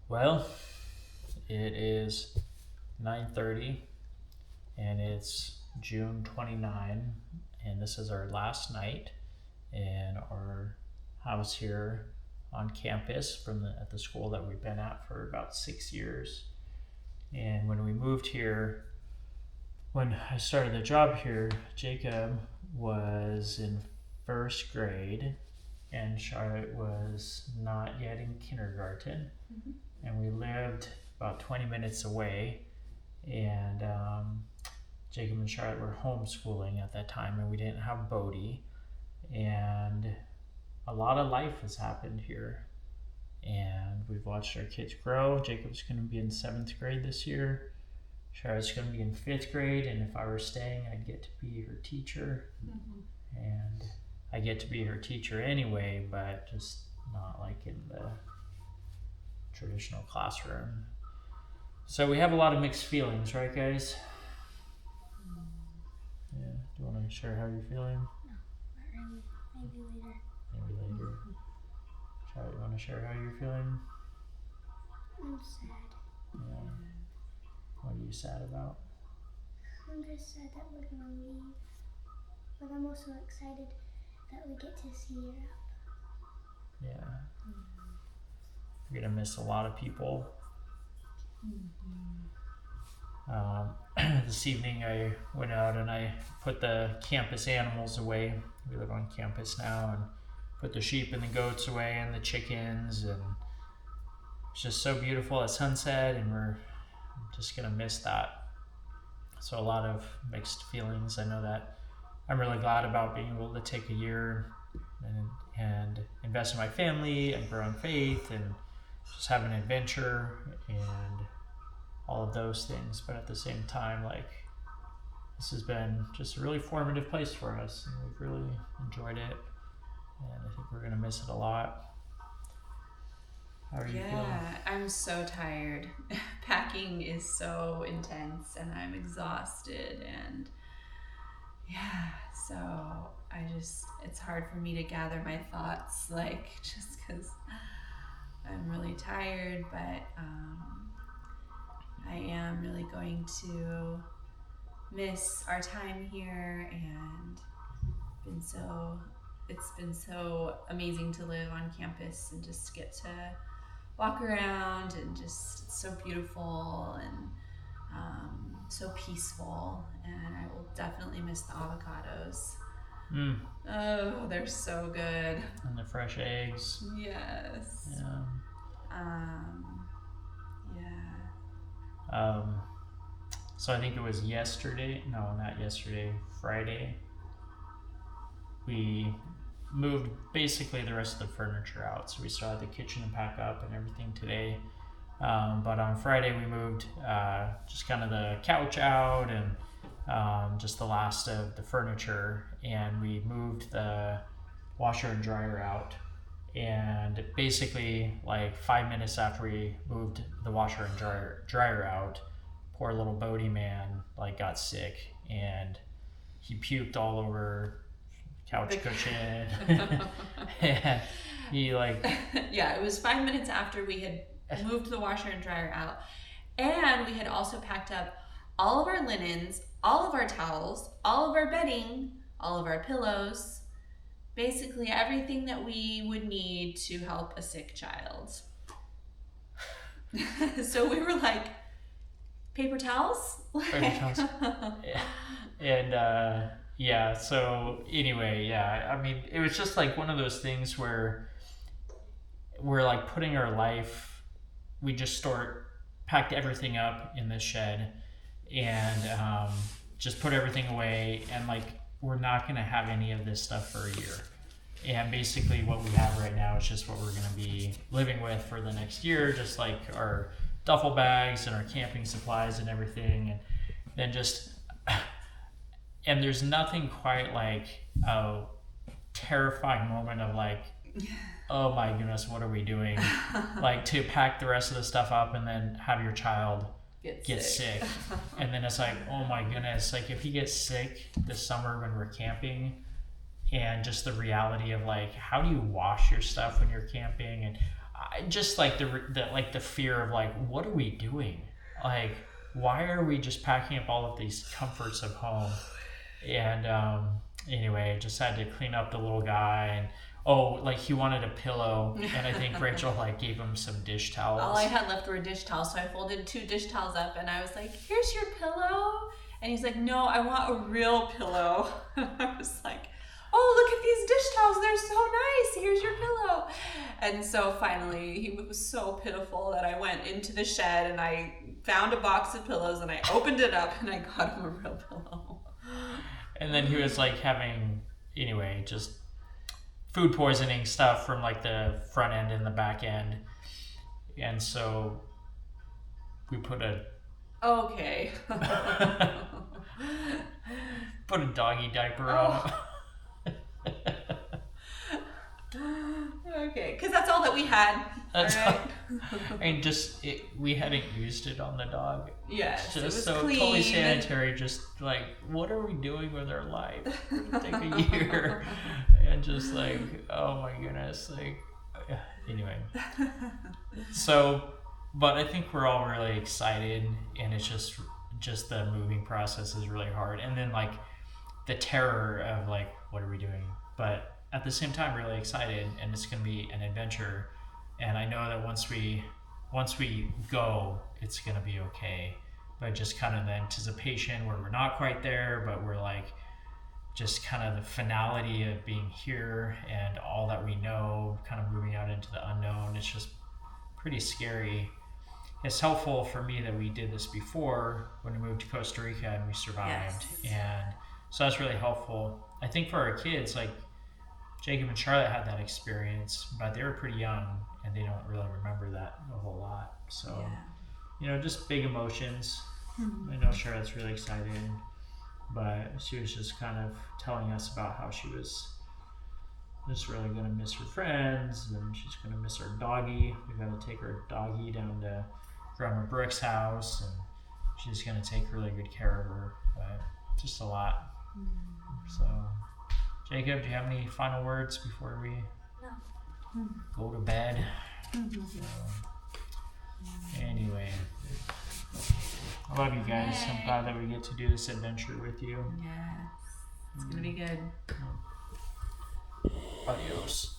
Well, it is 9:30 and it's June 29, and this is our last night in our house here on campus at the school that we've been at for about 6 years. And when we moved here, when I started the job here, Jacob was in first grade and Charlotte was not yet in kindergarten. Mm-hmm. And we lived about 20 minutes away, and Jacob and Charlotte were homeschooling at that time, and we didn't have Bodie, and a lot of life has happened here, and we've watched our kids grow. Jacob's going to be in 7th grade this year. Charlotte's going to be in 5th grade, and if I were staying, I'd get to be her teacher. Mm-hmm. And I get to be her teacher anyway, but just not like in the traditional classroom. So we have a lot of mixed feelings, right, guys? Yeah. Do you want to share how you're feeling? No, maybe later. Maybe later. Charlotte, you want to share how you're feeling? I'm sad. Yeah. What are you sad about? I'm just sad that we're gonna leave, but I'm also excited that we get to see Europe. Yeah. We're gonna miss a lot of people. This evening I went out and I put the campus animals away. We live on campus now, and put the sheep and the goats away and the chickens, and it's just so beautiful at sunset, and we're just gonna miss that. So a lot of mixed feelings. I know that I'm really glad about being able to take a year and invest in my family and grow in faith and just have an adventure and all of those things. But at the same time, like, this has been just a really formative place for us, and we've really enjoyed it, and I think we're gonna miss it a lot. How are you feeling? Yeah, I'm so tired. Packing is so intense and I'm exhausted, and yeah, so it's hard for me to gather my thoughts, like, just because I'm really tired, but I am really going to miss our time here, and it's been so amazing to live on campus and just get to walk around, and just it's so beautiful and so peaceful, and I will definitely miss the avocados. Oh, they're so good. And the fresh eggs. Yes. Yeah. Yeah. So I think it was Friday, we moved basically the rest of the furniture out. So we still had the kitchen to pack up and everything today. But on Friday we moved just kind of the couch out and just the last of the furniture, and we moved the washer and dryer out. And basically, like 5 minutes after we moved the washer and dryer out, poor little Bodie man got sick, and he puked all over the couch cushion. And he yeah, it was 5 minutes after we had moved the washer and dryer out, and we had also packed up all of our linens, all of our towels, all of our bedding, all of our pillows, basically everything that we would need to help a sick child. So we were like, paper towels? Paper towels. And yeah, so anyway, yeah, I mean, it was just like one of those things where we're like putting our life, we just packed everything up in this shed and just put everything away, and like we're not going to have any of this stuff for a year. And basically what we have right now is just what we're going to be living with for the next year, just like our duffel bags and our camping supplies and everything. And then and there's nothing quite like a terrifying moment of like, oh my goodness, what are we doing? Like to pack the rest of the stuff up and then have your child get sick. And then it's like, oh my goodness, like if he gets sick this summer when we're camping, and just the reality of like, how do you wash your stuff when you're camping? And just like the fear of like, what are we doing? Like, why are we just packing up all of these comforts of home? And anyway, just had to clean up the little guy, and like he wanted a pillow, and I think Rachel like gave him some dish towels. All I had left were dish towels, so I folded 2 dish towels up, and I was like, "Here's your pillow." And he's like, "No, I want a real pillow." I was like, "Oh, look at these dish towels. They're so nice. Here's your pillow." And so finally, he was so pitiful that I went into the shed and I found a box of pillows and I opened it up and I got him a real pillow. And then he was like having, anyway, just food poisoning stuff from like the front end and the back end. And so we put a Okay. put a doggy diaper on him. Okay, because that's all that we had. That's all right. And we hadn't used it on the dog. Yes, Just it was so clean. totally sanitary. Just like, what are we doing with our life? It'll take a year, and just like, oh my goodness, like, anyway. So, but I think we're all really excited, and it's just the moving process is really hard, and then like the terror of like, what are we doing? But at the same time, really excited, and it's going to be an adventure. And I know that once we go, it's going to be okay. But just kind of the anticipation where we're not quite there, but we're like, just kind of the finality of being here and all that we know, kind of moving out into the unknown. It's just pretty scary. It's helpful for me that we did this before when we moved to Costa Rica and we survived. Yes. And so that's really helpful. I think for our kids, like Jacob and Charlotte had that experience, but they were pretty young and they don't really remember that a whole lot. So, just big emotions. I know Charlotte's really excited, but she was just kind of telling us about how she was just really going to miss her friends, and she's going to miss her doggy. We got to take her doggy down to Grandma Brooks' house, and she's going to take really good care of her, but just a lot. So, Jacob, do you have any final words before we go to bed? So, anyway, I love you guys. I'm glad that we get to do this adventure with you. Yes, it's gonna be good. Adios.